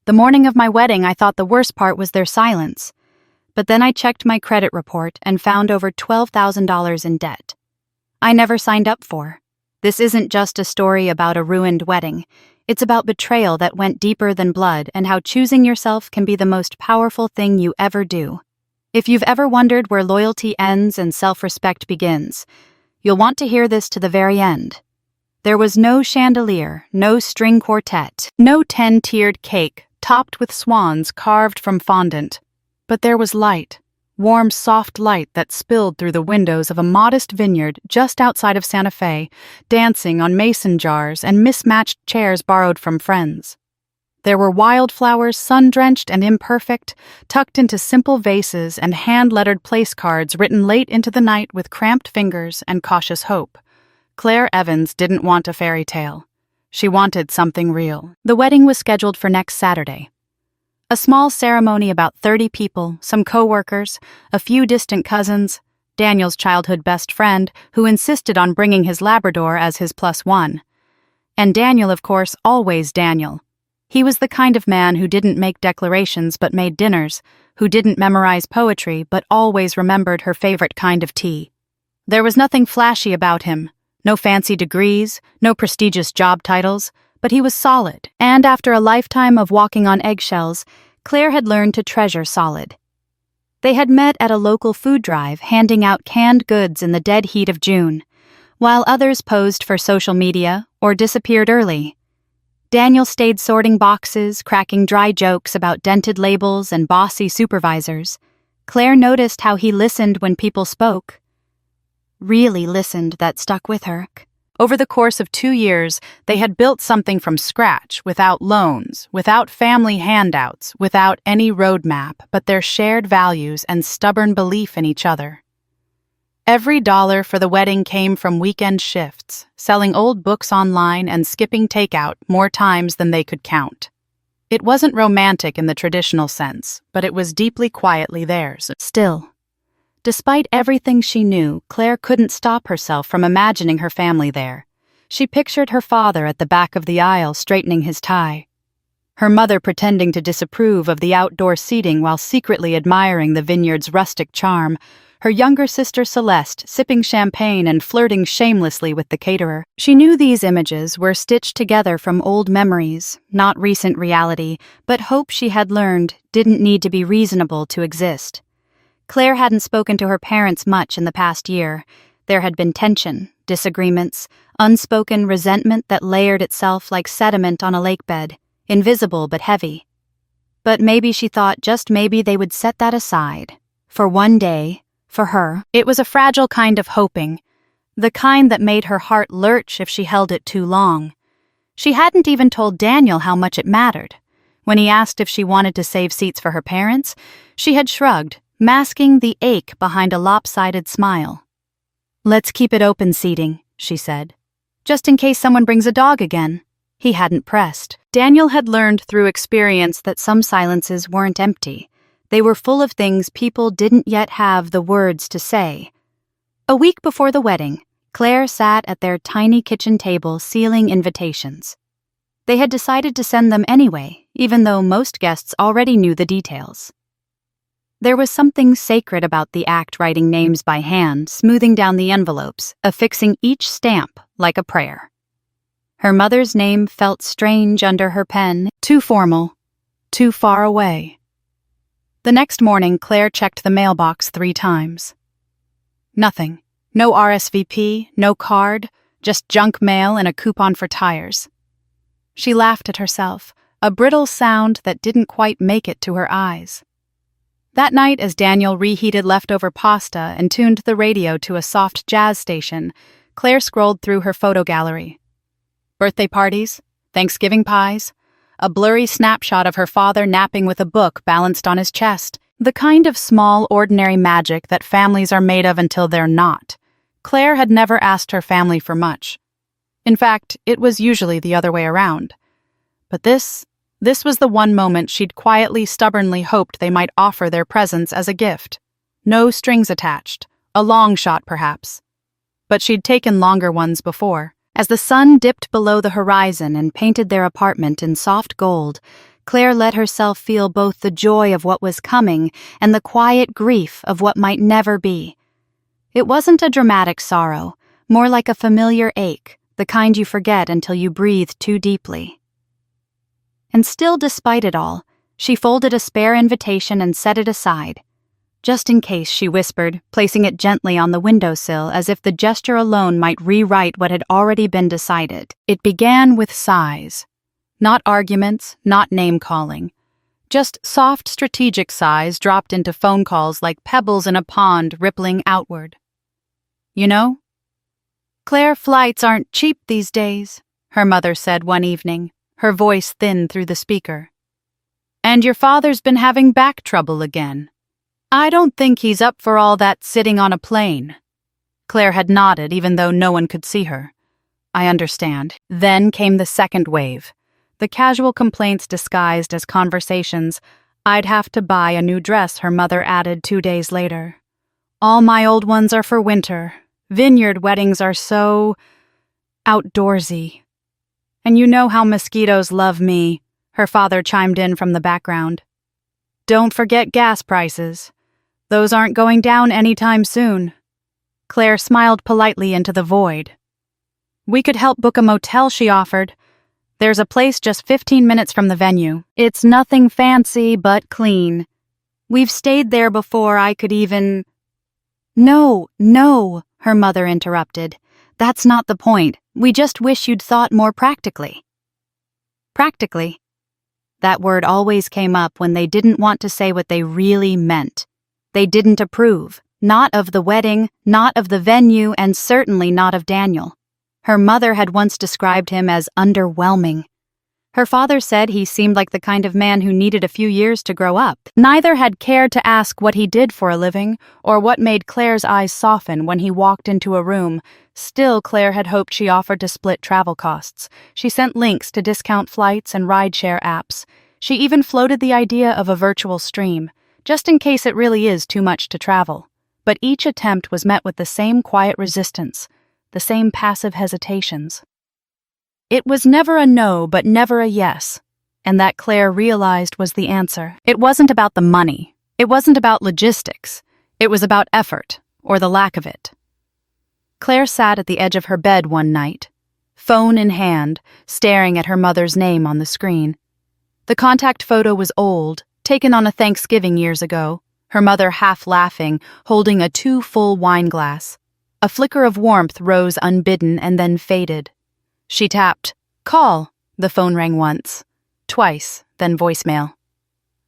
The morning of my wedding, I thought the worst part was their silence. But then I checked my credit report and found over $12,000 in debt. I never signed up for. This isn't just a story about a ruined wedding. It's about betrayal that went deeper than blood and how choosing yourself can be the most powerful thing you ever do. If you've ever wondered where loyalty ends and self-respect begins, you'll want to hear this to the very end. There was no chandelier, no string quartet, no 10-tiered cake topped with swans carved from fondant. But there was light, warm, soft light that spilled through the windows of a modest vineyard just outside of Santa Fe, dancing on mason jars and mismatched chairs borrowed from friends. There were wildflowers, sun-drenched and imperfect, tucked into simple vases and hand-lettered place cards written late into the night with cramped fingers and cautious hope. Claire Evans didn't want a fairy tale. She wanted something real. The wedding was scheduled for next Saturday. A small ceremony, about 30 people, some co-workers, a few distant cousins, Daniel's childhood best friend, who insisted on bringing his Labrador as his +1. And Daniel, of course, always Daniel. He was the kind of man who didn't make declarations but made dinners, who didn't memorize poetry but always remembered her favorite kind of tea. There was nothing flashy about him, no fancy degrees, no prestigious job titles, but he was solid, and after a lifetime of walking on eggshells, Claire had learned to treasure solid. They had met at a local food drive, handing out canned goods in the dead heat of June, while others posed for social media or disappeared early. Daniel stayed sorting boxes, cracking dry jokes about dented labels and bossy supervisors. Claire noticed how he listened when people spoke. Really listened, that stuck with her. Over the course of 2 years, they had built something from scratch, without loans, without family handouts, without any roadmap, but their shared values and stubborn belief in each other. Every dollar for the wedding came from weekend shifts, selling old books online and skipping takeout more times than they could count. It wasn't romantic in the traditional sense, but it was deeply quietly theirs. Still, despite everything she knew, Claire couldn't stop herself from imagining her family there. She pictured her father at the back of the aisle straightening his tie, her mother pretending to disapprove of the outdoor seating while secretly admiring the vineyard's rustic charm, her younger sister Celeste sipping champagne and flirting shamelessly with the caterer. She knew these images were stitched together from old memories, not recent reality, but hope she had learned didn't need to be reasonable to exist. Claire hadn't spoken to her parents much in the past year. There had been tension, disagreements, unspoken resentment that layered itself like sediment on a lakebed, invisible but heavy. But maybe she thought just maybe they would set that aside. For one day, for her, it was a fragile kind of hoping, the kind that made her heart lurch if she held it too long. She hadn't even told Daniel how much it mattered. When he asked if she wanted to save seats for her parents, she had shrugged, masking the ache behind a lopsided smile. "Let's keep it open seating," she said. "Just in case someone brings a dog again." He hadn't pressed. Daniel had learned through experience that some silences weren't empty. They were full of things people didn't yet have the words to say. A week before the wedding, Claire sat at their tiny kitchen table sealing invitations. They had decided to send them anyway, even though most guests already knew the details. There was something sacred about the act, writing names by hand, smoothing down the envelopes, affixing each stamp like a prayer. Her mother's name felt strange under her pen, too formal, too far away. The next morning, Claire checked the mailbox 3 times. Nothing. No RSVP, no card, just junk mail and a coupon for tires. She laughed at herself, a brittle sound that didn't quite make it to her eyes. That night, as Daniel reheated leftover pasta and tuned the radio to a soft jazz station, Claire scrolled through her photo gallery. Birthday parties, Thanksgiving pies, a blurry snapshot of her father napping with a book balanced on his chest, the kind of small, ordinary magic that families are made of until they're not. Claire had never asked her family for much. In fact, it was usually the other way around. But this was the one moment she'd quietly, stubbornly hoped they might offer their presents as a gift. No strings attached, a long shot perhaps. But she'd taken longer ones before. As the sun dipped below the horizon and painted their apartment in soft gold, Claire let herself feel both the joy of what was coming and the quiet grief of what might never be. It wasn't a dramatic sorrow, more like a familiar ache, the kind you forget until you breathe too deeply. And still, despite it all, she folded a spare invitation and set it aside. Just in case, she whispered, placing it gently on the windowsill as if the gesture alone might rewrite what had already been decided. It began with sighs. Not arguments, not name-calling. Just soft, strategic sighs dropped into phone calls like pebbles in a pond rippling outward. You know, Claire, flights aren't cheap these days, her mother said one evening, her voice thin through the speaker. And your father's been having back trouble again. I don't think he's up for all that sitting on a plane. Claire had nodded, even though no one could see her. I understand. Then came the second wave. The casual complaints disguised as conversations. I'd have to buy a new dress, her mother added 2 days later. All my old ones are for winter. Vineyard weddings are so outdoorsy. And you know how mosquitoes love me, her father chimed in from the background. Don't forget gas prices. Those aren't going down anytime soon. Claire smiled politely into the void. We could help book a motel, she offered. There's a place just 15 minutes from the venue. It's nothing fancy but clean. We've stayed there before I could even... No, her mother interrupted. That's not the point. We just wish you'd thought more practically. Practically? That word always came up when they didn't want to say what they really meant. They didn't approve, not of the wedding, not of the venue, and certainly not of Daniel. Her mother had once described him as underwhelming. Her father said he seemed like the kind of man who needed a few years to grow up. Neither had cared to ask what he did for a living, or what made Claire's eyes soften when he walked into a room. Still, Claire had hoped she offered to split travel costs. She sent links to discount flights and rideshare apps. She even floated the idea of a virtual stream, just in case it really is too much to travel. But each attempt was met with the same quiet resistance, the same passive hesitations. It was never a no, but never a yes, and that Claire realized was the answer. It wasn't about the money. It wasn't about logistics. It was about effort, or the lack of it. Claire sat at the edge of her bed one night, phone in hand, staring at her mother's name on the screen. The contact photo was old, taken on a Thanksgiving years ago, her mother half laughing, holding a 2 full wine glass. A flicker of warmth rose unbidden and then faded. She tapped, "Call." The phone rang once, twice, then voicemail.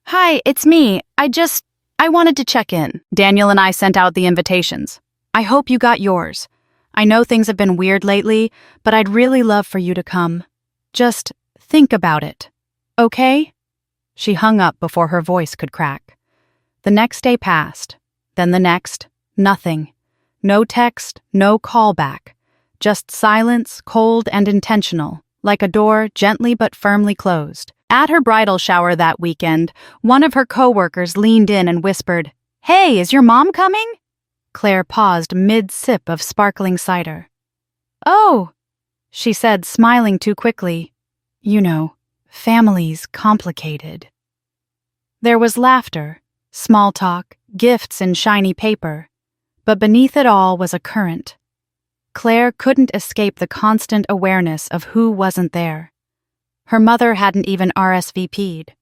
"Hi, it's me. I wanted to check in. Daniel and I sent out the invitations. I hope you got yours. I know things have been weird lately, but I'd really love for you to come. Just think about it. Okay?" She hung up before her voice could crack. The next day passed, then the next, nothing. No text, no call back. Just silence, cold and intentional, like a door gently but firmly closed. At her bridal shower that weekend, one of her coworkers leaned in and whispered, "Hey, is your mom coming?" Claire paused mid-sip of sparkling cider. "Oh," she said, smiling too quickly. "You know, family's complicated." There was laughter, small talk, gifts in shiny paper, but beneath it all was a current. Claire couldn't escape the constant awareness of who wasn't there. Her mother hadn't even RSVP'd.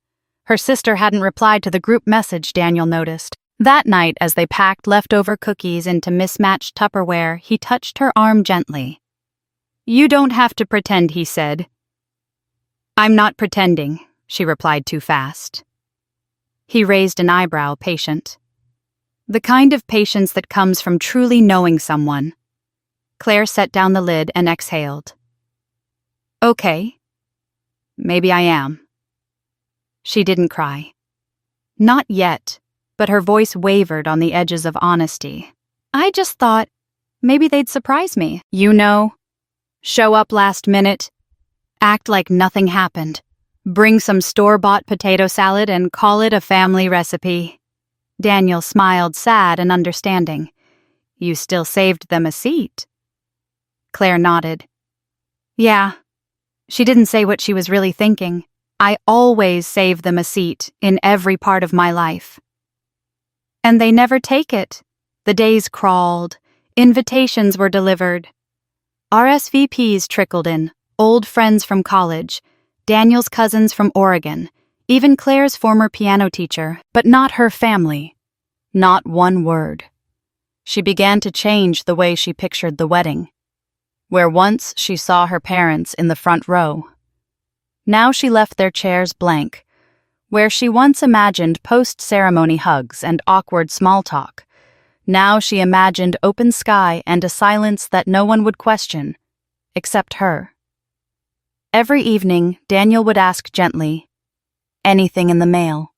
Her sister hadn't replied to the group message Daniel noticed. That night, as they packed leftover cookies into mismatched Tupperware, he touched her arm gently. "You don't have to pretend," he said. "I'm not pretending," she replied too fast. He raised an eyebrow, patient. The kind of patience that comes from truly knowing someone. Claire set down the lid and exhaled. "Okay. Maybe I am." She didn't cry. Not yet, but her voice wavered on the edges of honesty. "I just thought maybe they'd surprise me. You know, show up last minute, act like nothing happened, bring some store-bought potato salad and call it a family recipe." Daniel smiled, sad and understanding. "You still saved them a seat." Claire nodded. Yeah. She didn't say what she was really thinking. I always save them a seat in every part of my life. And they never take it. The days crawled. Invitations were delivered. RSVPs trickled in, old friends from college, Daniel's cousins from Oregon, even Claire's former piano teacher, but not her family. Not one word. She began to change the way she pictured the wedding. Where once she saw her parents in the front row, now she left their chairs blank. Where she once imagined post-ceremony hugs and awkward small talk, now she imagined open sky and a silence that no one would question, except her. Every evening, Daniel would ask gently, "Anything in the mail?"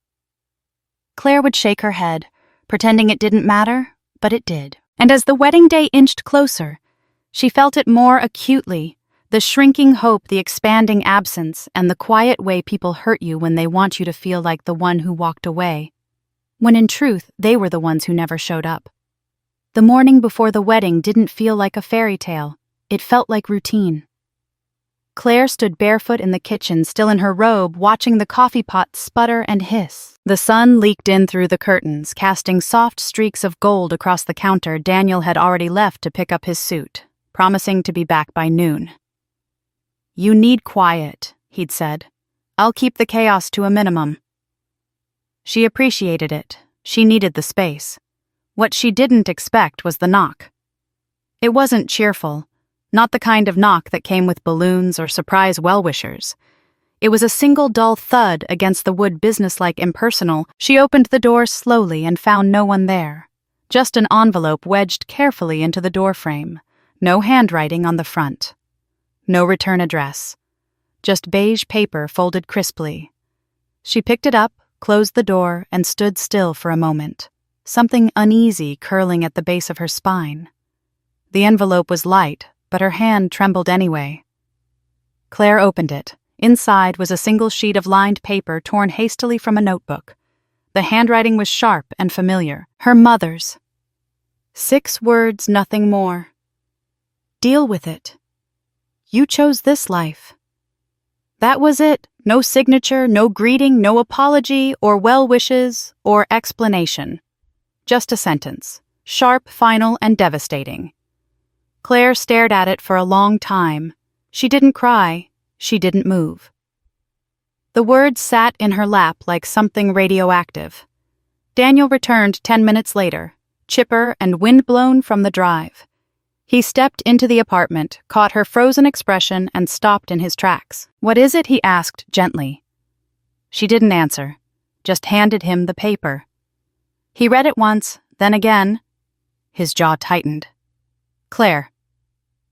Claire would shake her head, pretending it didn't matter, but it did. And as the wedding day inched closer, she felt it more acutely, the shrinking hope, the expanding absence, and the quiet way people hurt you when they want you to feel like the one who walked away, when in truth they were the ones who never showed up. The morning before the wedding didn't feel like a fairy tale. It felt like routine. Claire stood barefoot in the kitchen, still in her robe, watching the coffee pot sputter and hiss. The sun leaked in through the curtains, casting soft streaks of gold across the counter. Daniel had already left to pick up his suit, promising to be back by noon. "You need quiet," he'd said. "I'll keep the chaos to a minimum." She appreciated it. She needed the space. What she didn't expect was the knock. It wasn't cheerful, not the kind of knock that came with balloons or surprise well-wishers. It was a single dull thud against the wood, businesslike, impersonal. She opened the door slowly and found no one there. Just an envelope wedged carefully into the doorframe. No handwriting on the front. No return address. Just beige paper folded crisply. She picked it up, closed the door, and stood still for a moment, something uneasy curling at the base of her spine. The envelope was light, but her hand trembled anyway. Claire opened it. Inside was a single sheet of lined paper torn hastily from a notebook. The handwriting was sharp and familiar. Her mother's. 6 words, nothing more. Deal with it. You chose this life. That was it. No signature, no greeting, no apology, or well wishes, or explanation. Just a sentence, sharp, final, and devastating. Claire stared at it for a long time. She didn't cry. She didn't move. The words sat in her lap like something radioactive. Daniel returned 10 minutes later, chipper and windblown from the drive. He stepped into the apartment, caught her frozen expression, and stopped in his tracks. "What is it?" he asked gently. She didn't answer, just handed him the paper. He read it once, then again. His jaw tightened. "Claire."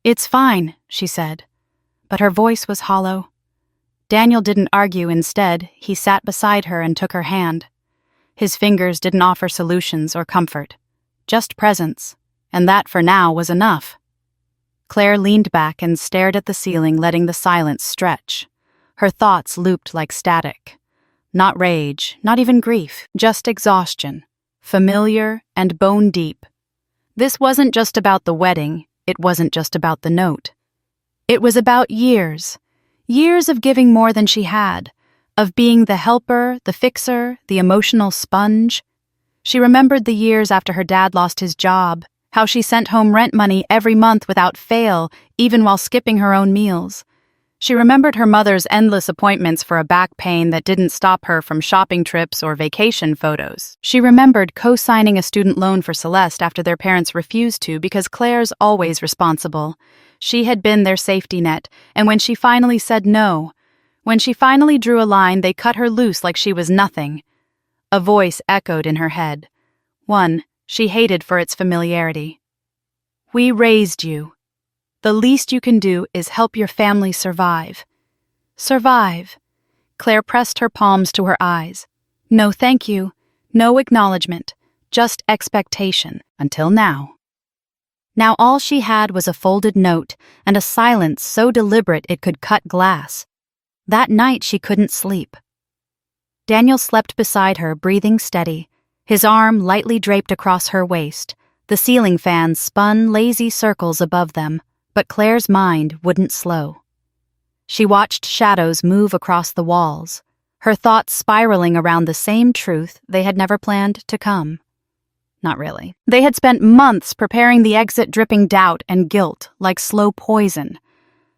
"It's fine," she said, but her voice was hollow. Daniel didn't argue. Instead, he sat beside her and took her hand. His fingers didn't offer solutions or comfort, just presence, and that for now was enough. Claire leaned back and stared at the ceiling, letting the silence stretch. Her thoughts looped like static. Not rage, not even grief, just exhaustion, familiar and bone deep. This wasn't just about the wedding. It wasn't just about the note. It was about years. Years of giving more than she had, of being the helper, the fixer, the emotional sponge. She remembered the years after her dad lost his job, how she sent home rent money every month without fail, even while skipping her own meals. She remembered her mother's endless appointments for a back pain that didn't stop her from shopping trips or vacation photos. She remembered co-signing a student loan for Celeste after their parents refused to because Claire's always responsible. She had been their safety net, and when she finally said no, when she finally drew a line, they cut her loose like she was nothing. A voice echoed in her head, one she hated for its familiarity. "We raised you. The least you can do is help your family survive." Survive. Claire pressed her palms to her eyes. No thank you, no acknowledgement, just expectation, until now. Now all she had was a folded note and a silence so deliberate it could cut glass. That night she couldn't sleep. Daniel slept beside her, breathing steady, his arm lightly draped across her waist. The ceiling fans spun lazy circles above them, but Claire's mind wouldn't slow. She watched shadows move across the walls, her thoughts spiraling around the same truth they had never planned to come. Not really. They had spent months preparing the exit, dripping doubt and guilt like slow poison,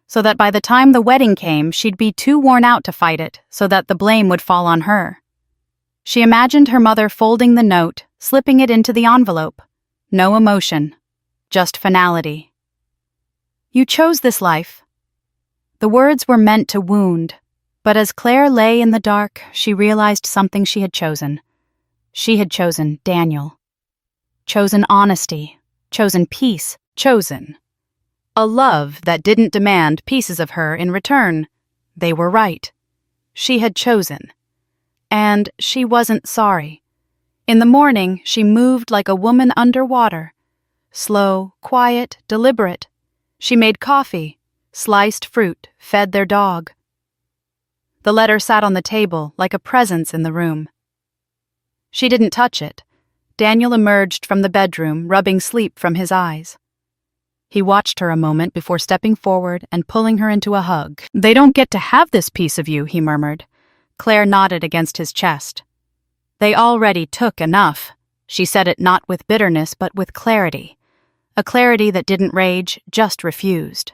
so that by the time the wedding came, she'd be too worn out to fight it, so that the blame would fall on her. She imagined her mother folding the note, slipping it into the envelope. No emotion, just finality. "You chose this life." The words were meant to wound, but as Claire lay in the dark, she realized something she had chosen. She had chosen Daniel. Chosen honesty, chosen peace, chosen a love that didn't demand pieces of her in return. They were right. She had chosen. And she wasn't sorry. In the morning, she moved like a woman underwater. Slow, quiet, deliberate. She made coffee, sliced fruit, fed their dog. The letter sat on the table like a presence in the room. She didn't touch it. Daniel emerged from the bedroom, rubbing sleep from his eyes. He watched her a moment before stepping forward and pulling her into a hug. "They don't get to have this piece of you," he murmured. Claire nodded against his chest. "They already took enough." She said it not with bitterness, but with clarity. A clarity that didn't rage, just refused.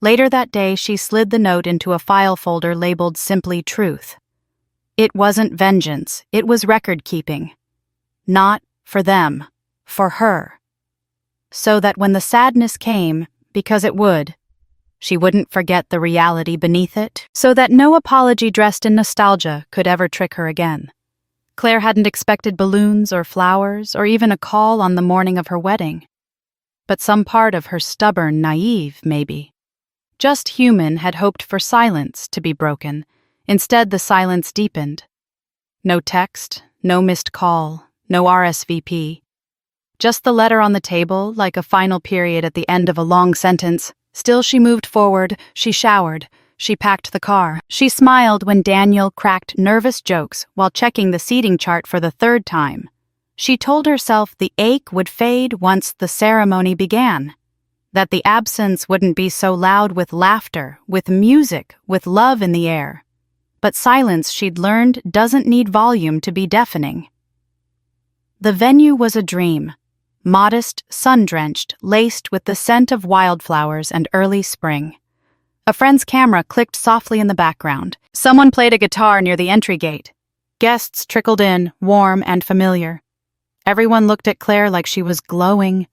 Later that day, she slid the note into a file folder labeled simply Truth. It wasn't vengeance, it was record-keeping. Not for them, for her. So that when the sadness came, because it would, she wouldn't forget the reality beneath it, so that no apology dressed in nostalgia could ever trick her again. Claire hadn't expected balloons or flowers or even a call on the morning of her wedding. But some part of her stubborn, naive, maybe, just human, had hoped for silence to be broken. Instead, the silence deepened. No text, no missed call, no RSVP. Just the letter on the table, like a final period at the end of a long sentence. Still she moved forward, she showered, she packed the car. She smiled when Daniel cracked nervous jokes while checking the seating chart for the third time. She told herself the ache would fade once the ceremony began, that the absence wouldn't be so loud with laughter, with music, with love in the air. But silence, she'd learned, doesn't need volume to be deafening. The venue was a dream. Modest, sun-drenched, laced with the scent of wildflowers and early spring. A friend's camera clicked softly in the background. Someone played a guitar near the entry gate. Guests trickled in, warm and familiar. Everyone looked at Claire like she was glowing.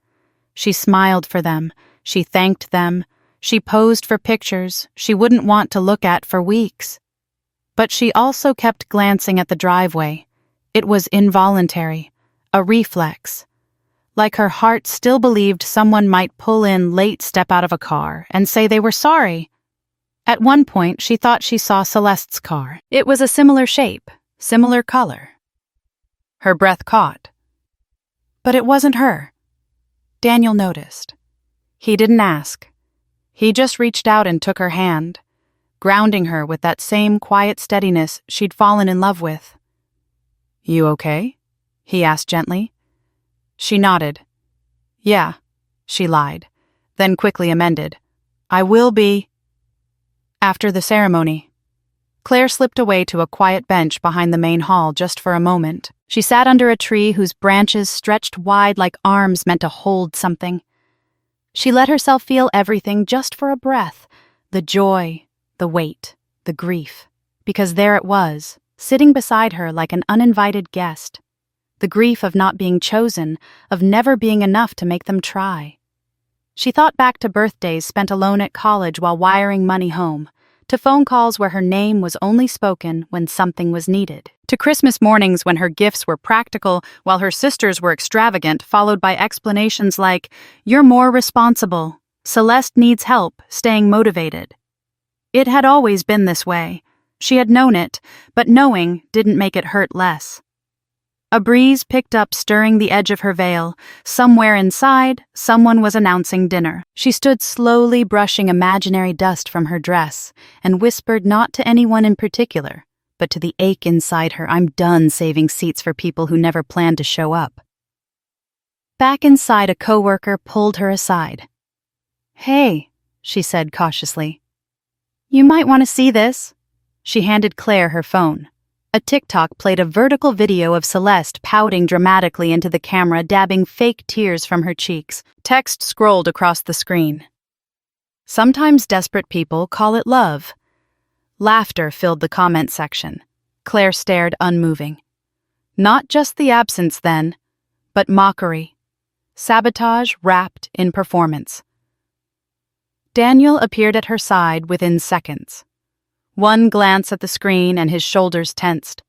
She smiled for them. She thanked them. She posed for pictures she wouldn't want to look at for weeks. But she also kept glancing at the driveway. It was involuntary, a reflex. Like her heart still believed someone might pull in late, step out of a car, and say they were sorry. At one point, she thought she saw Celeste's car. It was a similar shape, similar color. Her breath caught. But it wasn't her. Daniel noticed. He didn't ask. He just reached out and took her hand, grounding her with that same quiet steadiness she'd fallen in love with. "You okay?" he asked gently. She nodded. "Yeah," she lied, then quickly amended. "I will be." After the ceremony, Claire slipped away to a quiet bench behind the main hall just for a moment. She sat under a tree whose branches stretched wide like arms meant to hold something. She let herself feel everything just for a breath, the joy, the weight, the grief, because there it was, sitting beside her like an uninvited guest. The grief of not being chosen, of never being enough to make them try. She thought back to birthdays spent alone at college while wiring money home, to phone calls where her name was only spoken when something was needed, to Christmas mornings when her gifts were practical while her sisters were extravagant, followed by explanations like, "You're more responsible. Celeste needs help staying motivated." It had always been this way. She had known it, but knowing didn't make it hurt less. A breeze picked up, stirring the edge of her veil. Somewhere inside, someone was announcing dinner. She stood slowly brushing imaginary dust from her dress and whispered not to anyone in particular, but to the ache inside her. "I'm done saving seats for people who never planned to show up." Back inside, a coworker pulled her aside. "Hey," she said cautiously. You might want to see this. She handed Claire her phone. A TikTok played a vertical video of Celeste pouting dramatically into the camera, dabbing fake tears from her cheeks. Text scrolled across the screen. Sometimes desperate people call it love. Laughter filled the comment section. Claire stared unmoving. Not just the absence, then, but mockery. Sabotage wrapped in performance. Daniel appeared at her side within seconds. One glance at the screen and his shoulders tensed.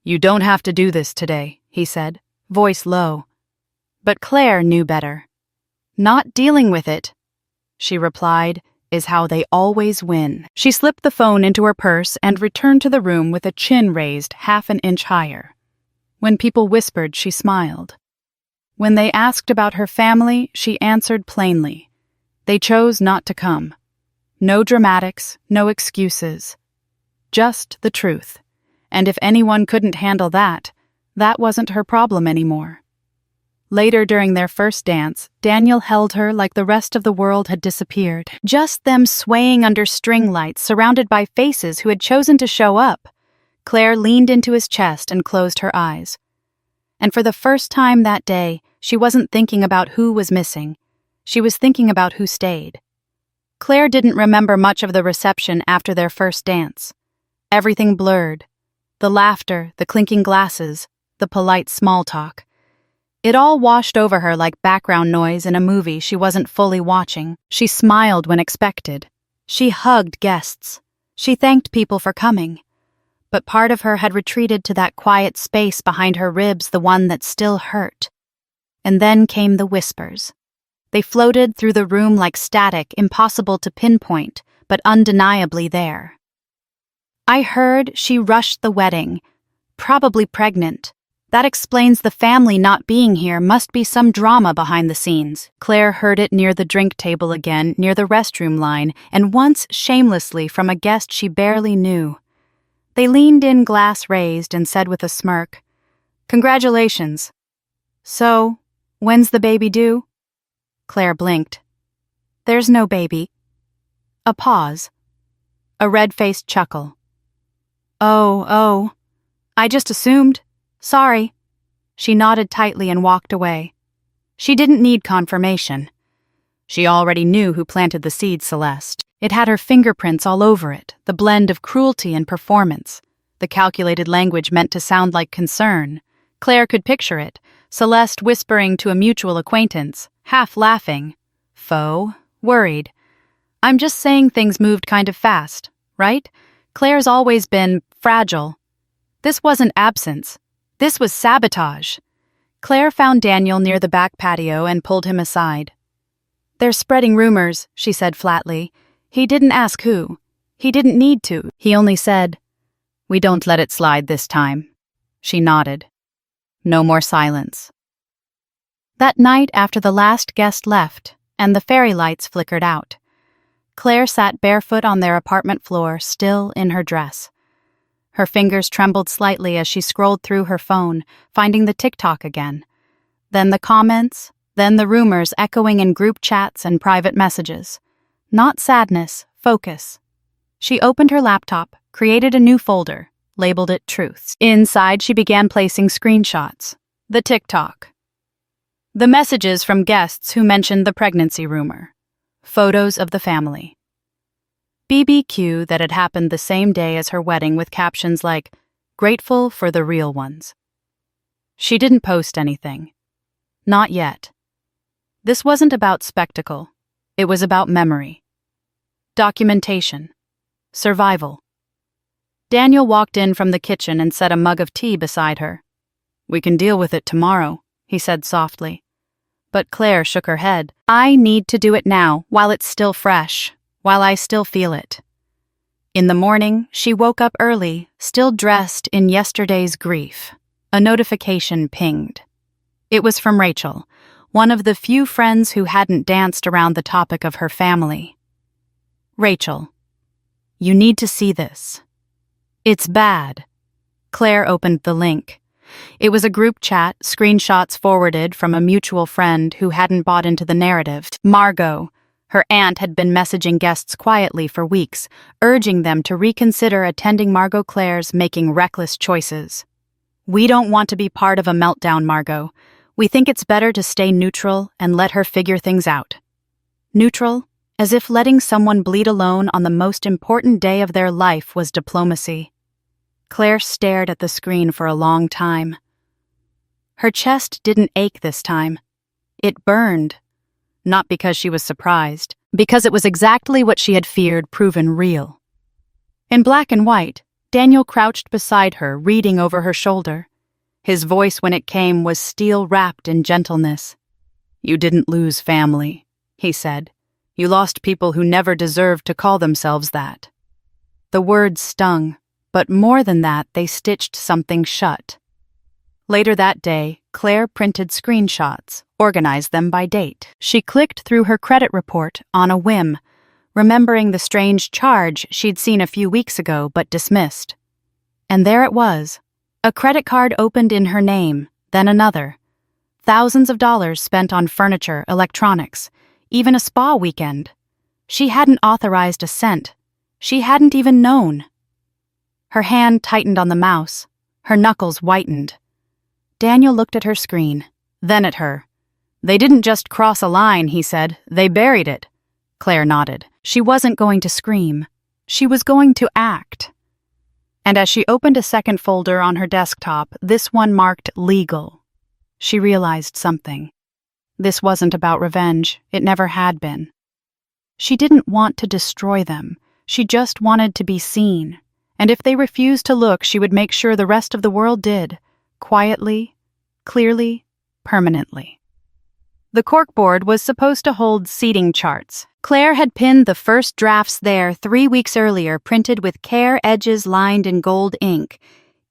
You don't have to do this today, he said, voice low. But Claire knew better. Not dealing with it, she replied, is how they always win. She slipped the phone into her purse and returned to the room with a chin raised half an inch higher. When people whispered, she smiled. When they asked about her family, she answered plainly. They chose not to come. No dramatics, no excuses. Just the truth. And if anyone couldn't handle that, that wasn't her problem anymore. Later during their first dance, Daniel held her like the rest of the world had disappeared. Just them swaying under string lights, surrounded by faces who had chosen to show up. Claire leaned into his chest and closed her eyes. And for the first time that day, she wasn't thinking about who was missing. She was thinking about who stayed. Claire didn't remember much of the reception after their first dance. Everything blurred. The laughter, the clinking glasses, the polite small talk. It all washed over her like background noise in a movie she wasn't fully watching. She smiled when expected. She hugged guests. She thanked people for coming. But part of her had retreated to that quiet space behind her ribs, the one that still hurt. And then came the whispers. They floated through the room like static, impossible to pinpoint, but undeniably there. I heard she rushed the wedding, probably pregnant. That explains the family not being here. Must be some drama behind the scenes. Claire heard it near the drink table again, near the restroom line, and once shamelessly from a guest she barely knew. They leaned in, glass raised, and said with a smirk, "Congratulations. So, when's the baby due?" Claire blinked. "There's no baby." A pause. A red-faced chuckle. Oh, I just assumed. Sorry." She nodded tightly and walked away. She didn't need confirmation. She already knew who planted the seed, Celeste. It had her fingerprints all over it, the blend of cruelty and performance. The calculated language meant to sound like concern. Claire could picture it, Celeste whispering to a mutual acquaintance, half laughing. Faux, worried. "I'm just saying things moved kind of fast, right? Claire's always been fragile. This wasn't absence. This was sabotage." Claire found Daniel near the back patio and pulled him aside. "They're spreading rumors," she said flatly. "He didn't ask who. He didn't need to. He only said, 'We don't let it slide this time.'" She nodded. No more silence. That night after the last guest left and the fairy lights flickered out, Claire sat barefoot on their apartment floor, still in her dress. Her fingers trembled slightly as she scrolled through her phone, finding the TikTok again. Then the comments, then the rumors echoing in group chats and private messages. Not sadness, focus. She opened her laptop, created a new folder, labeled it Truths. Inside, she began placing screenshots. The TikTok. The messages from guests who mentioned the pregnancy rumor. Photos of the family. BBQ that had happened the same day as her wedding with captions like, "Grateful for the real ones." She didn't post anything. Not yet. This wasn't about spectacle. It was about memory. Documentation. Survival. Daniel walked in from the kitchen and set a mug of tea beside her. "We can deal with it tomorrow," he said softly. But Claire shook her head. "I need to do it now, while it's still fresh, while I still feel it." In the morning, she woke up early, still dressed in yesterday's grief. A notification pinged. It was from Rachel, one of the few friends who hadn't danced around the topic of her family. "Rachel, you need to see this. It's bad." Claire opened the link. It was a group chat, screenshots forwarded from a mutual friend who hadn't bought into the narrative. Margot, Her aunt had been messaging guests quietly for weeks, urging them to reconsider attending Margot Claire's making reckless choices. "We don't want to be part of a meltdown, Margot. We think it's better to stay neutral and let her figure things out." Neutral, as if letting someone bleed alone on the most important day of their life was diplomacy. Claire stared at the screen for a long time. Her chest didn't ache this time. It burned. Not because she was surprised, because it was exactly what she had feared proven real. In black and white, Daniel crouched beside her, reading over her shoulder. His voice, when it came, was steel-wrapped in gentleness. "You didn't lose family," he said. "You lost people who never deserved to call themselves that." The words stung, but more than that, they stitched something shut. Later that day, Claire printed screenshots, organized them by date. She clicked through her credit report on a whim, remembering the strange charge she'd seen a few weeks ago but dismissed. And there it was, a credit card opened in her name, then another. Thousands of dollars spent on furniture, electronics, even a spa weekend. She hadn't authorized a cent. She hadn't even known. Her hand tightened on the mouse. Her knuckles whitened. Daniel looked at her screen, then at her. "They didn't just cross a line," he said. "They buried it." Claire nodded. She wasn't going to scream. She was going to act. And as she opened a second folder on her desktop, this one marked legal, she realized something. This wasn't about revenge. It never had been. She didn't want to destroy them. She just wanted to be seen. And if they refused to look, she would make sure the rest of the world did. Quietly, clearly, permanently. The corkboard was supposed to hold seating charts. Claire had pinned the first drafts there 3 weeks earlier, printed with care, edges lined in gold ink,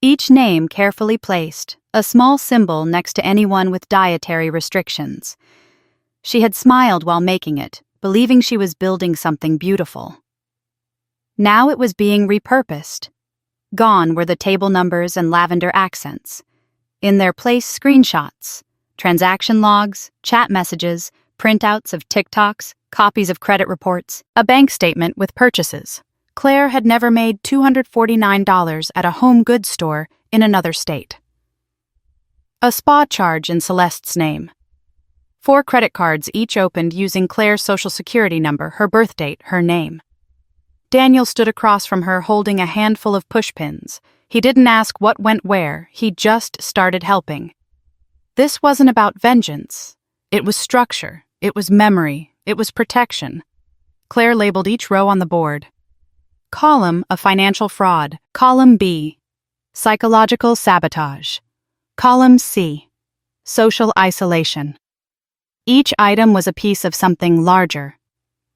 each name carefully placed, a small symbol next to anyone with dietary restrictions. She had smiled while making it, believing she was building something beautiful. Now it was being repurposed. Gone were the table numbers and lavender accents. In their place, screenshots, transaction logs, chat messages, printouts of TikToks, copies of credit reports, a bank statement with purchases. Claire had never made $249 at a home goods store in another state. A spa charge in Celeste's name. 4 credit cards, each opened using Claire's social security number, her birth date, her name. Daniel stood across from her holding a handful of pushpins. He didn't ask what went where, he just started helping. This wasn't about vengeance. It was structure, it was memory, it was protection. Claire labeled each row on the board. Column, a financial fraud. Column B, psychological sabotage. Column C, social isolation. Each item was a piece of something larger.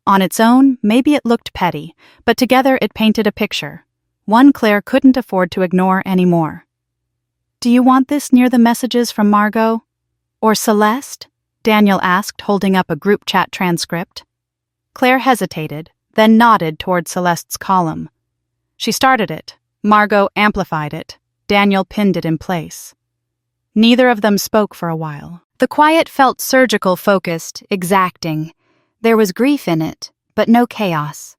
On its own, maybe it looked petty, but together it painted a picture, one Claire couldn't afford to ignore anymore. "Do you want this near the messages from Margot? Or Celeste?" Daniel asked, holding up a group chat transcript. Claire hesitated, then nodded toward Celeste's column. She started it. Margot amplified it. Daniel pinned it in place. Neither of them spoke for a while. The quiet felt surgical, focused, exacting. There was grief in it, but no chaos.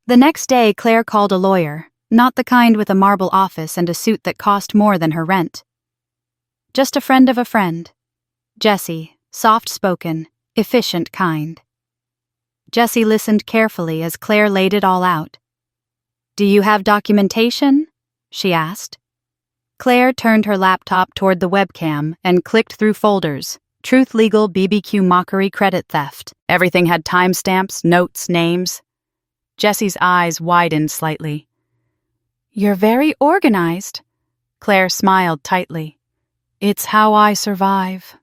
The next day, Claire called a lawyer, not the kind with a marble office and a suit that cost more than her rent. Just a friend of a friend. Jessie, soft-spoken, efficient kind. Jessie listened carefully as Claire laid it all out. "Do you have documentation?" she asked. Claire turned her laptop toward the webcam and clicked through folders. Truth Legal, BBQ Mockery, Credit Theft. Everything had timestamps, notes, names. Jessie's eyes widened slightly. "You're very organized." Claire smiled tightly. "It's how I survive."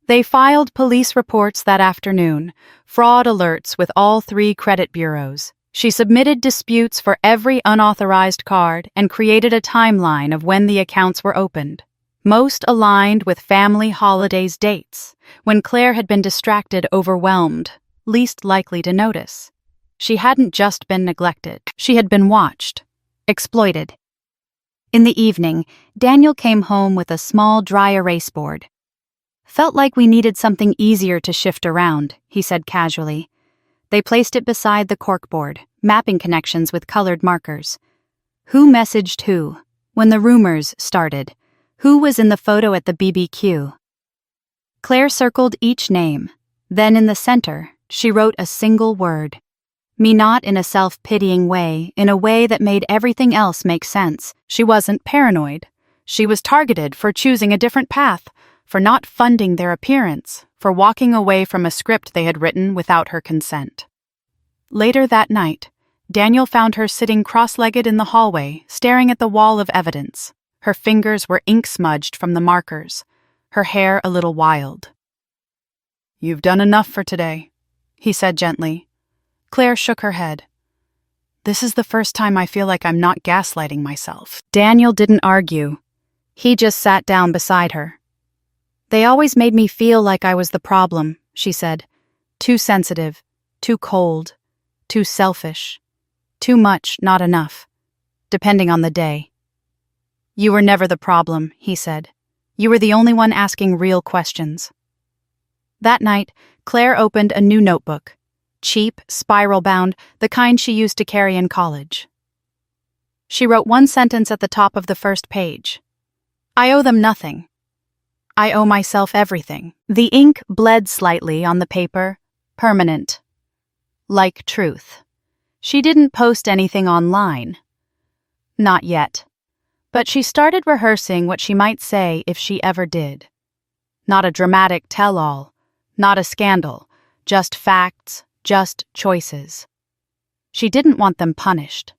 They filed police reports that afternoon, fraud alerts with all 3 credit bureaus. She submitted disputes for every unauthorized card and created a timeline of when the accounts were opened. Most aligned with family holidays' dates, when Claire had been distracted, overwhelmed, least likely to notice. She hadn't just been neglected, she had been watched, exploited. In the evening, Daniel came home with a small dry erase board. "Felt like we needed something easier to shift around," he said casually. They placed it beside the corkboard, mapping connections with colored markers. Who messaged who? When the rumors started, who was in the photo at the BBQ? Claire circled each name. Then in the center, she wrote a single word. Me, not in a self-pitying way, in a way that made everything else make sense. She wasn't paranoid. She was targeted for choosing a different path, for not funding their appearance, for walking away from a script they had written without her consent. Later that night, Daniel found her sitting cross-legged in the hallway, staring at the wall of evidence. Her fingers were ink-smudged from the markers, her hair a little wild. "You've done enough for today," he said gently. Claire shook her head. "This is the first time I feel like I'm not gaslighting myself." Daniel didn't argue. He just sat down beside her. "They always made me feel like I was the problem," she said. "Too sensitive, too cold, too selfish. Too much, not enough. Depending on the day." "You were never the problem," he said. "You were the only one asking real questions." That night, Claire opened a new notebook. Cheap, spiral-bound, the kind she used to carry in college. She wrote one sentence at the top of the first page. "I owe them nothing. I owe myself everything." The ink bled slightly on the paper, permanent. Like truth. She didn't post anything online. Not yet. But she started rehearsing what she might say if she ever did. Not a dramatic tell-all, not a scandal, just facts, just choices. She didn't want them punished.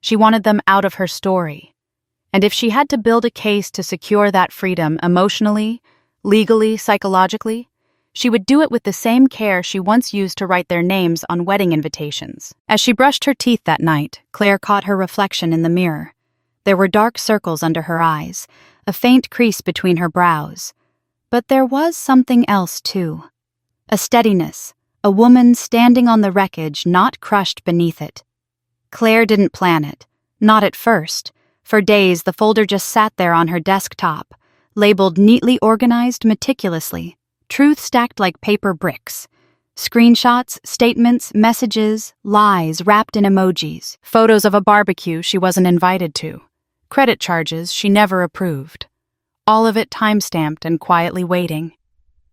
She wanted them out of her story. And if she had to build a case to secure that freedom emotionally, legally, psychologically, she would do it with the same care she once used to write their names on wedding invitations. As she brushed her teeth that night, Claire caught her reflection in the mirror. There were dark circles under her eyes, a faint crease between her brows. But there was something else, too. A steadiness, a woman standing on the wreckage, not crushed beneath it. Claire didn't plan it, not at first. For days, the folder just sat there on her desktop, labeled neatly organized meticulously, truth stacked like paper bricks. Screenshots, statements, messages, lies wrapped in emojis, photos of a barbecue she wasn't invited to, credit charges she never approved. All of it time-stamped and quietly waiting.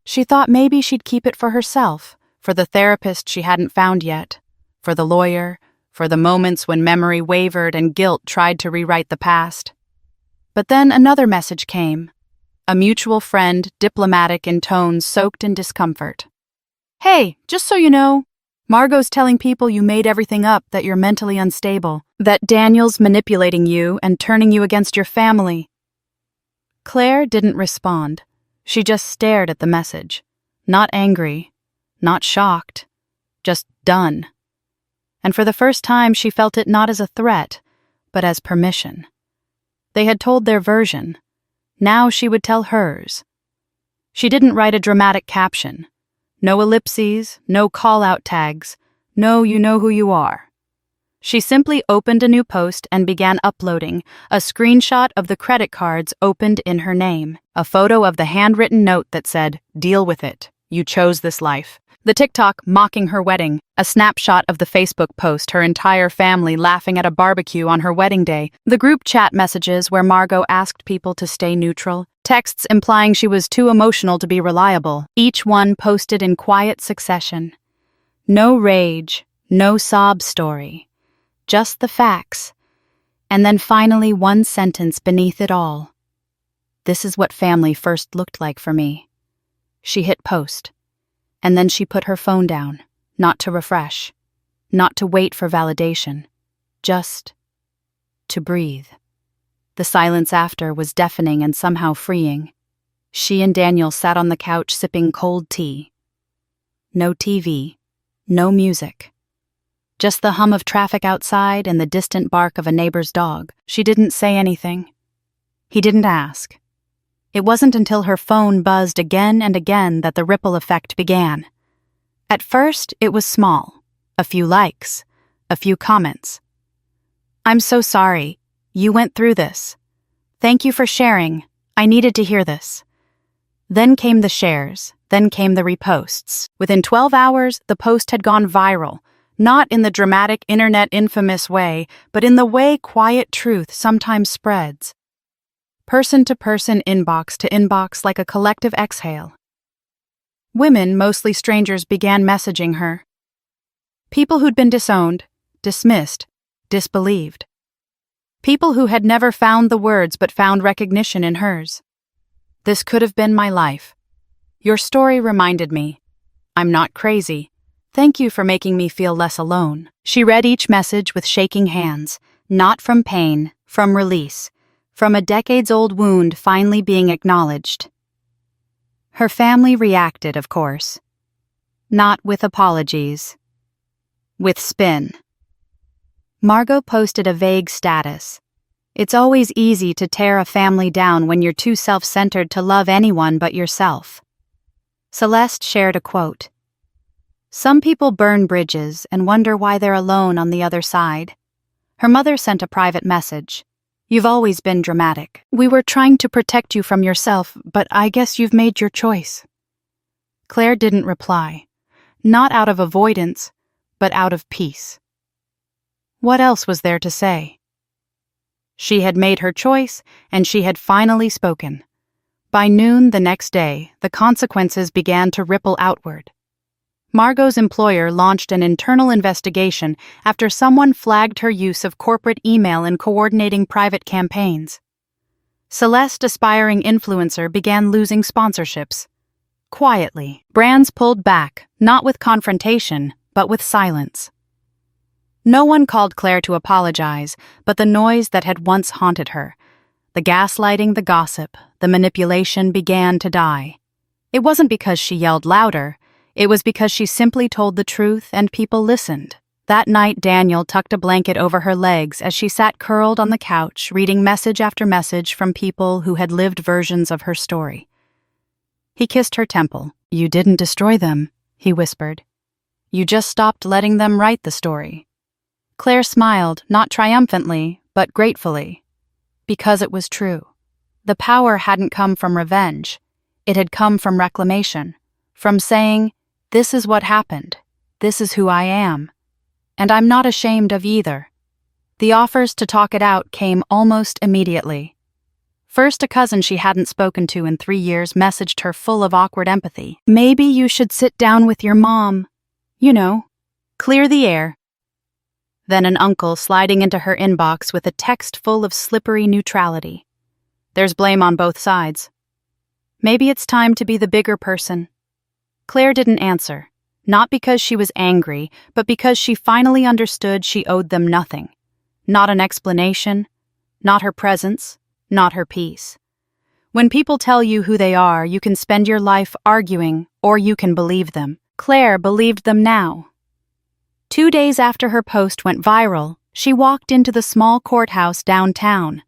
She thought maybe she'd keep it for herself, for the therapist she hadn't found yet, for the lawyer, for the moments when memory wavered and guilt tried to rewrite the past. But then another message came. A mutual friend, diplomatic in tones soaked in discomfort. "Hey, just so you know, Margot's telling people you made everything up, that you're mentally unstable, that Daniel's manipulating you and turning you against your family." Claire didn't respond. She just stared at the message. Not angry, not shocked, just done. And for the first time she felt it not as a threat, but as permission. They had told their version. Now she would tell hers. She didn't write a dramatic caption. No ellipses, no call-out tags, no "you know who you are." She simply opened a new post and began uploading, a screenshot of the credit cards opened in her name, a photo of the handwritten note that said, "Deal with it. You chose this life." The TikTok mocking her wedding, a snapshot of the Facebook post, her entire family laughing at a barbecue on her wedding day, the group chat messages where Margot asked people to stay neutral, texts implying she was too emotional to be reliable, each one posted in quiet succession. No rage, no sob story, just the facts. And then finally one sentence beneath it all. "This is what family first looked like for me." She hit post. And then she put her phone down, not to refresh, not to wait for validation, just to breathe. The silence after was deafening and somehow freeing. She and Daniel sat on the couch sipping cold tea. No TV, no music. Just the hum of traffic outside and the distant bark of a neighbor's dog. She didn't say anything. He didn't ask. It wasn't until her phone buzzed again and again that the ripple effect began. At first, it was small. A few likes, a few comments. "I'm so sorry. You went through this. Thank you for sharing. I needed to hear this." Then came the shares, then came the reposts. Within 12 hours, the post had gone viral, not in the dramatic internet infamous way, but in the way quiet truth sometimes spreads. Person to person, inbox to inbox, like a collective exhale. Women, mostly strangers, began messaging her. People who'd been disowned, dismissed, disbelieved. People who had never found the words but found recognition in hers. This could have been my life. Your story reminded me. I'm not crazy. Thank you for making me feel less alone. She read each message with shaking hands, not from pain, from release, from a decades-old wound finally being acknowledged. Her family reacted, of course. Not with apologies. With spin. Margot posted a vague status. It's always easy to tear a family down when you're too self-centered to love anyone but yourself. Celeste shared a quote. Some people burn bridges and wonder why they're alone on the other side. Her mother sent a private message. You've always been dramatic. We were trying to protect you from yourself, but I guess you've made your choice. Claire didn't reply. Not out of avoidance, but out of peace. What else was there to say? She had made her choice, and she had finally spoken. By noon the next day, the consequences began to ripple outward. Margot's employer launched an internal investigation after someone flagged her use of corporate email in coordinating private campaigns. Celeste, aspiring influencer, began losing sponsorships. Quietly, brands pulled back, not with confrontation, but with silence. No one called Claire to apologize, but the noise that had once haunted her, the gaslighting, the gossip, the manipulation began to die. It wasn't because she yelled louder, it was because she simply told the truth and people listened. That night, Daniel tucked a blanket over her legs as she sat curled on the couch, reading message after message from people who had lived versions of her story. He kissed her temple. You didn't destroy them, he whispered. You just stopped letting them write the story. Claire smiled, not triumphantly, but gratefully. Because it was true. The power hadn't come from revenge. It had come from reclamation. From saying, this is what happened. This is who I am. And I'm not ashamed of either. The offers to talk it out came almost immediately. First, a cousin she hadn't spoken to in 3 years messaged her full of awkward empathy. Maybe you should sit down with your mom. You know, clear the air. Then an uncle sliding into her inbox with a text full of slippery neutrality. There's blame on both sides. Maybe it's time to be the bigger person. Claire didn't answer, not because she was angry, but because she finally understood she owed them nothing. Not an explanation, not her presence, not her peace. When people tell you who they are, you can spend your life arguing, or you can believe them. Claire believed them now. 2 days after her post went viral, she walked into the small courthouse downtown.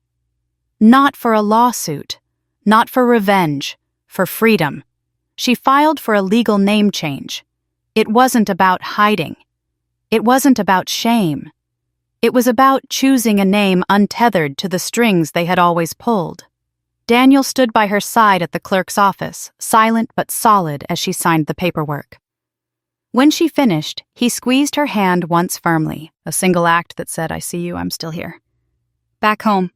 Not for a lawsuit, not for revenge, for freedom. She filed for a legal name change. It wasn't about hiding. It wasn't about shame. It was about choosing a name untethered to the strings they had always pulled. Daniel stood by her side at the clerk's office, silent but solid as she signed the paperwork. When she finished, he squeezed her hand once firmly, a single act that said, I see you, I'm still here. Back home.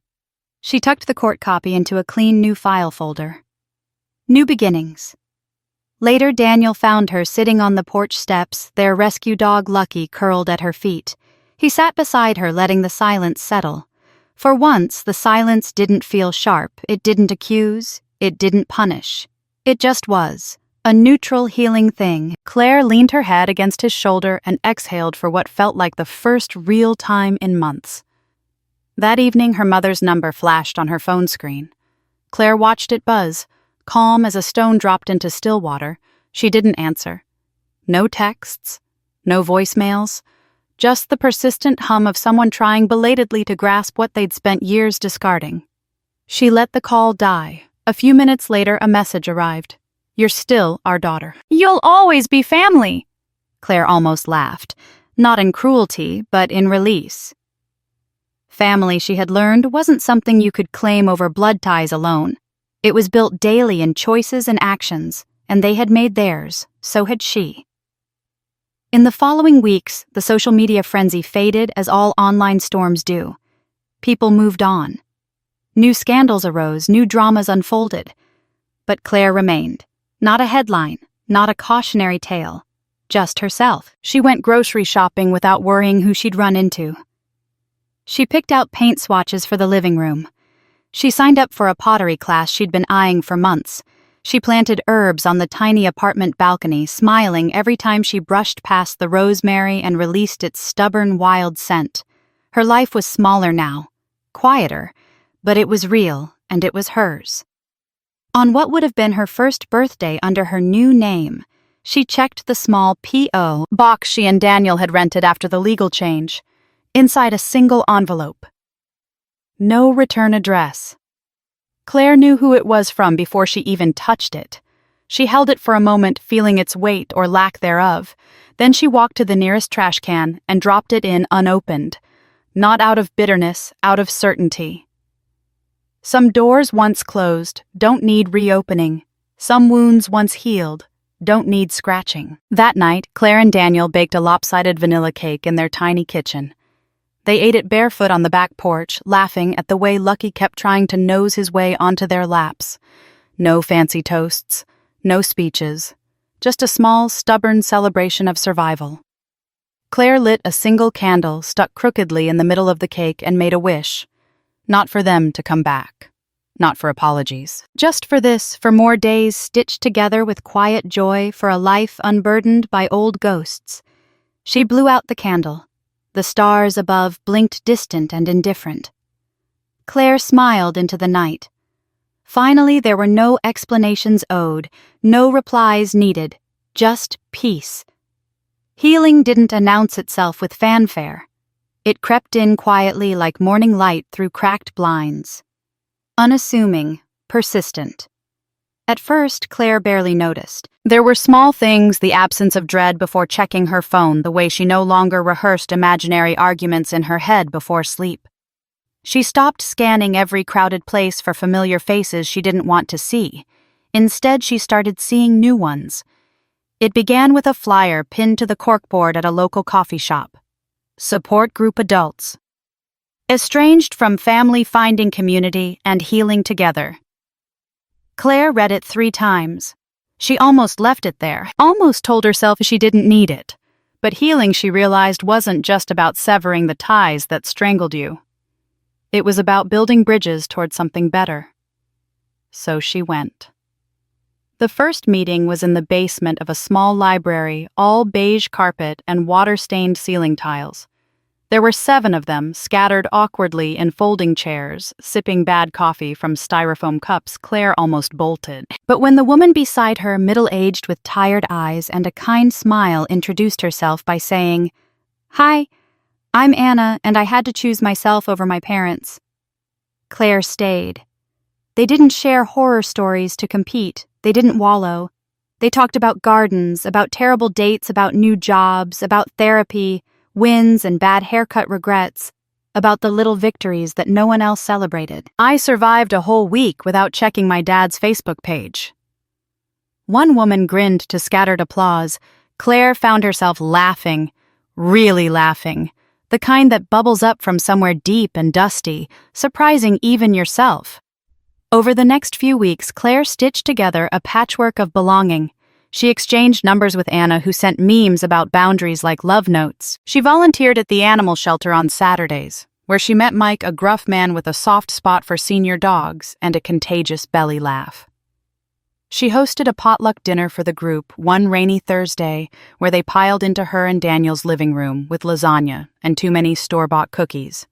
She tucked the court copy into a clean new file folder. New beginnings. Later, Daniel found her sitting on the porch steps, their rescue dog Lucky curled at her feet. He sat beside her, letting the silence settle. For once, the silence didn't feel sharp, it didn't accuse, it didn't punish. It just was. A neutral, healing thing. Claire leaned her head against his shoulder and exhaled for what felt like the first real time in months. That evening, her mother's number flashed on her phone screen. Claire watched it buzz. Calm as a stone dropped into still water, she didn't answer. No texts, no voicemails, just the persistent hum of someone trying belatedly to grasp what they'd spent years discarding. She let the call die. A few minutes later, a message arrived. You're still our daughter. You'll always be family. Claire almost laughed, not in cruelty, but in release. Family, she had learned, wasn't something you could claim over blood ties alone. It was built daily in choices and actions, and they had made theirs, so had she. In the following weeks, the social media frenzy faded as all online storms do. People moved on. New scandals arose, new dramas unfolded. But Claire remained. Not a headline, not a cautionary tale. Just herself. She went grocery shopping without worrying who she'd run into. She picked out paint swatches for the living room. She signed up for a pottery class she'd been eyeing for months. She planted herbs on the tiny apartment balcony, smiling every time she brushed past the rosemary and released its stubborn, wild scent. Her life was smaller now, quieter, but it was real, and it was hers. On what would have been her first birthday under her new name, she checked the small P.O. box she and Daniel had rented after the legal change. Inside a single envelope. No return address. Claire knew who it was from before she even touched it. She held it for a moment, feeling its weight or lack thereof. Then she walked to the nearest trash can and dropped it in unopened. Not out of bitterness, out of certainty. Some doors once closed don't need reopening. Some wounds once healed don't need scratching. That night, Claire and Daniel baked a lopsided vanilla cake in their tiny kitchen. They ate it barefoot on the back porch, laughing at the way Lucky kept trying to nose his way onto their laps. No fancy toasts, no speeches, just a small, stubborn celebration of survival. Claire lit a single candle stuck crookedly in the middle of the cake and made a wish. Not for them to come back. Not for apologies. Just for this, for more days stitched together with quiet joy, for a life unburdened by old ghosts. She blew out the candle. The stars above blinked distant and indifferent. Claire smiled into the night. Finally, there were no explanations owed, no replies needed, just peace. Healing didn't announce itself with fanfare. It crept in quietly like morning light through cracked blinds. Unassuming, persistent. At first, Claire barely noticed. There were small things, the absence of dread before checking her phone, the way she no longer rehearsed imaginary arguments in her head before sleep. She stopped scanning every crowded place for familiar faces she didn't want to see. Instead, she started seeing new ones. It began with a flyer pinned to the corkboard at a local coffee shop. Support group adults. Estranged from family, finding community and healing together. Claire read it 3 times. She almost left it there, almost told herself she didn't need it. But healing, she realized, wasn't just about severing the ties that strangled you. It was about building bridges toward something better. So she went. The first meeting was in the basement of a small library, all beige carpet and water-stained ceiling tiles. There were 7 of them, scattered awkwardly in folding chairs, sipping bad coffee from styrofoam cups. Claire almost bolted. But when the woman beside her, middle-aged with tired eyes and a kind smile, introduced herself by saying, "Hi, I'm Anna, and I had to choose myself over my parents." Claire stayed. They didn't share horror stories to compete. They didn't wallow. They talked about gardens, about terrible dates, about new jobs, about therapy, wins and bad haircut regrets, about the little victories that no one else celebrated. I survived a whole week without checking my dad's Facebook page. One woman grinned to scattered applause. Claire found herself laughing, really laughing, the kind that bubbles up from somewhere deep and dusty, surprising even yourself. Over the next few weeks, Claire stitched together a patchwork of belonging. She exchanged numbers with Anna, who sent memes about boundaries like love notes. She volunteered at the animal shelter on Saturdays, where she met Mike, a gruff man with a soft spot for senior dogs and a contagious belly laugh. She hosted a potluck dinner for the group one rainy Thursday, where they piled into her and Daniel's living room with lasagna and too many store-bought cookies.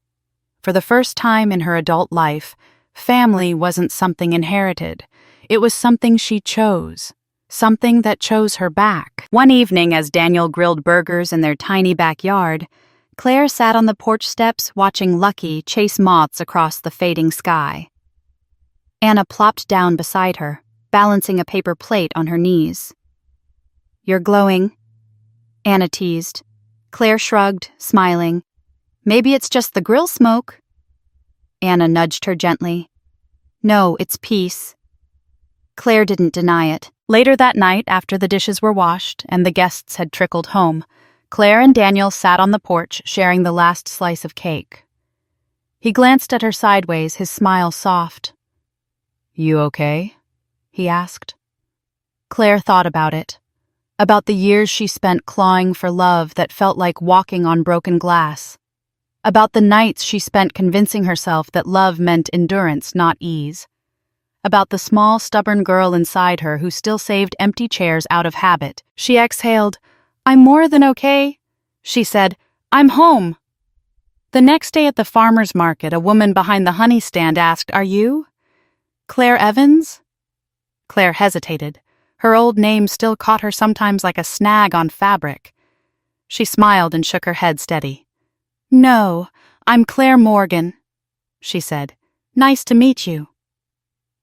For the first time in her adult life, family wasn't something inherited. It was something she chose. Something that chose her back. One evening, as Daniel grilled burgers in their tiny backyard, Claire sat on the porch steps watching Lucky chase moths across the fading sky. Anna plopped down beside her, balancing a paper plate on her knees. "You're glowing," Anna teased. Claire shrugged, smiling. "Maybe it's just the grill smoke." Anna nudged her gently. "No, it's peace. Claire didn't deny it. Later that night, after the dishes were washed and the guests had trickled home, Claire and Daniel sat on the porch sharing the last slice of cake. He glanced at her sideways, his smile soft. "You okay?" he asked. Claire thought about it. About the years she spent clawing for love that felt like walking on broken glass. About the nights she spent convincing herself that love meant endurance, not ease. About the small, stubborn girl inside her who still saved empty chairs out of habit. She exhaled. "I'm more than okay." She said, "I'm home." The next day at the farmer's market, a woman behind the honey stand asked, "Are you Claire Evans?" Claire hesitated. Her old name still caught her sometimes like a snag on fabric. She smiled and shook her head steady. "No, I'm Claire Morgan," she said. "Nice to meet you."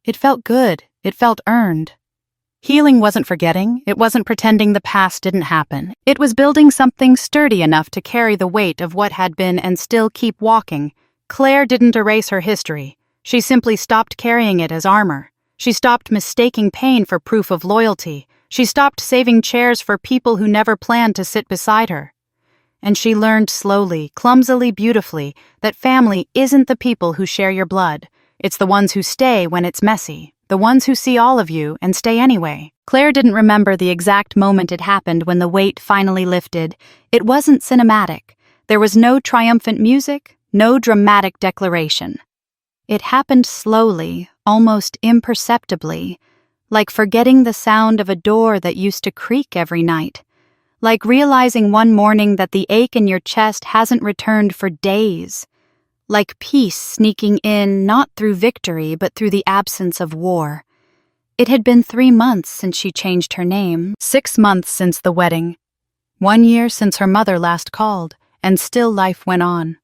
It felt good. It felt earned. Healing wasn't forgetting. It wasn't pretending the past didn't happen. It was building something sturdy enough to carry the weight of what had been and still keep walking. Claire didn't erase her history. She simply stopped carrying it as armor. She stopped mistaking pain for proof of loyalty. She stopped saving chairs for people who never planned to sit beside her. And she learned slowly, clumsily, beautifully, that family isn't the people who share your blood. It's the ones who stay when it's messy, the ones who see all of you and stay anyway. Claire didn't remember the exact moment it happened when the weight finally lifted. It wasn't cinematic. There was no triumphant music, no dramatic declaration. It happened slowly, almost imperceptibly, like forgetting the sound of a door that used to creak every night. Like realizing one morning that the ache in your chest hasn't returned for days. Like peace sneaking in not through victory but through the absence of war. It had been 3 months since she changed her name, 6 months since the wedding, 1 year since her mother last called, and still life went on.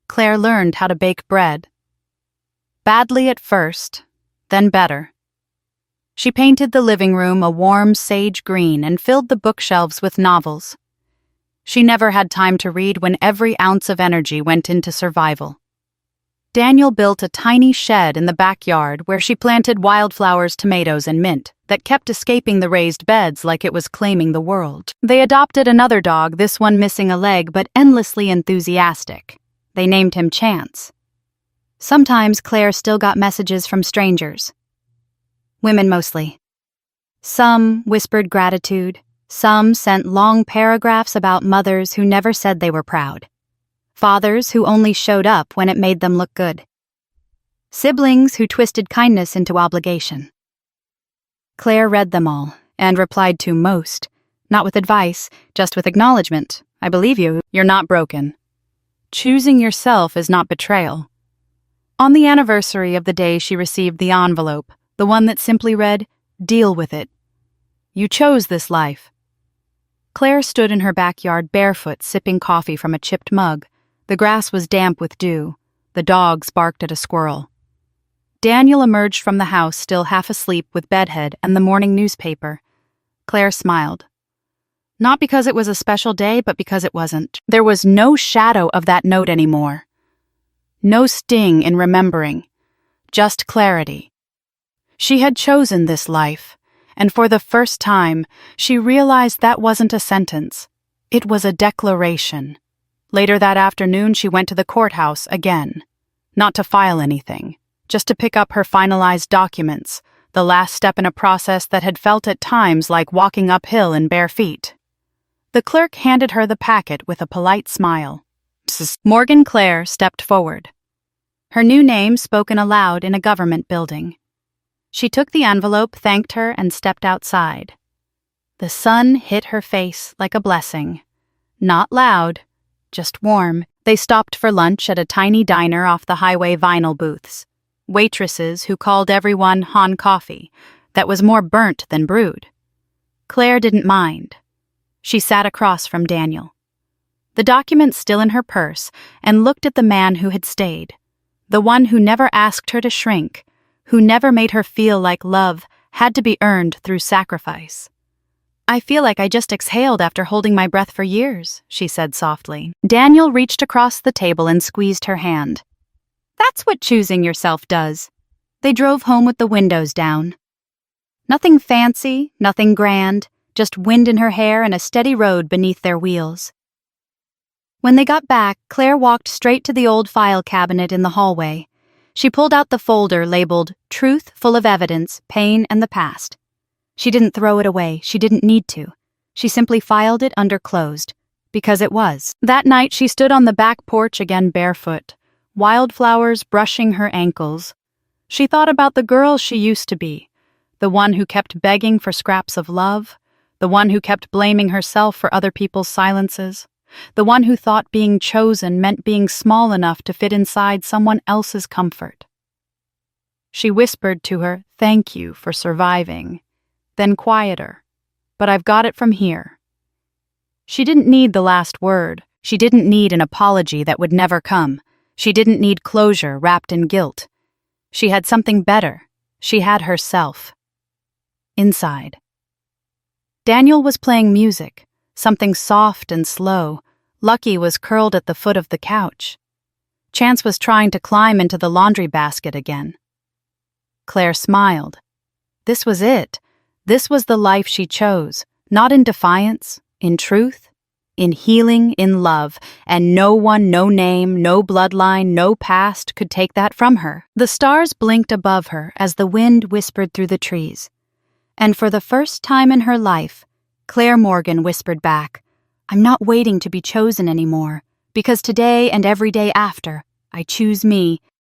Claire learned how to bake bread. Badly at first, then better. She painted the living room a warm sage green and filled the bookshelves with novels. She never had time to read when every ounce of energy went into survival. Daniel built a tiny shed in the backyard where she planted wildflowers, tomatoes, and mint that kept escaping the raised beds like it was claiming the world. They adopted another dog, this one missing a leg but endlessly enthusiastic. They named him Chance. Sometimes Claire still got messages from strangers. Women mostly. Some whispered gratitude. Some sent long paragraphs about mothers who never said they were proud. Fathers who only showed up when it made them look good. Siblings who twisted kindness into obligation. Claire read them all and replied to most. Not with advice, just with acknowledgement. "I believe you. You're not broken." Choosing yourself is not betrayal. On the anniversary of the day she received the envelope, the one that simply read, "Deal with it. You chose this life." Claire stood in her backyard barefoot, sipping coffee from a chipped mug. The grass was damp with dew. The dogs barked at a squirrel. Daniel emerged from the house, still half asleep, with bedhead and the morning newspaper. Claire smiled. Not because it was a special day, but because it wasn't. There was no shadow of that note anymore. No sting in remembering. Just clarity. She had chosen this life, and for the first time, she realized that wasn't a sentence. It was a declaration. Later that afternoon, she went to the courthouse again. Not to file anything, just to pick up her finalized documents, the last step in a process that had felt at times like walking uphill in bare feet. The clerk handed her the packet with a polite smile. Morgan Claire stepped forward. Her new name spoken aloud in a government building. She took the envelope, thanked her, and stepped outside. The sun hit her face like a blessing. Not loud, just warm. They stopped for lunch at a tiny diner off the highway vinyl booths. Waitresses who called everyone Han coffee, that was more burnt than brewed. Claire didn't mind. She sat across from Daniel. The document still in her purse, and looked at the man who had stayed. The one who never asked her to shrink, who never made her feel like love had to be earned through sacrifice. "I feel like I just exhaled after holding my breath for years," she said softly. Daniel reached across the table and squeezed her hand. "That's what choosing yourself does." They drove home with the windows down. Nothing fancy, nothing grand, just wind in her hair and a steady road beneath their wheels. When they got back, Claire walked straight to the old file cabinet in the hallway. She pulled out the folder labeled Truth Full of Evidence, Pain and the Past. She didn't throw it away, she didn't need to. She simply filed it under closed, because it was. That night she stood on the back porch again barefoot, wildflowers brushing her ankles. She thought about the girl she used to be, the one who kept begging for scraps of love, the one who kept blaming herself for other people's silences, the one who thought being chosen meant being small enough to fit inside someone else's comfort. She whispered to her, "Thank you for surviving," then quieter, "But I've got it from here." She didn't need the last word. She didn't need an apology that would never come. She didn't need closure wrapped in guilt. She had something better. She had herself. Inside. Daniel was playing music, something soft and slow. Lucky was curled at the foot of the couch. Chance was trying to climb into the laundry basket again. Claire smiled. This was it. This was the life she chose, not in defiance, in truth, in healing, in love, and no one, no name, no bloodline, no past could take that from her. The stars blinked above her as the wind whispered through the trees. And for the first time in her life, Claire Morgan whispered back, "I'm not waiting to be chosen anymore, because today and every day after, I choose me,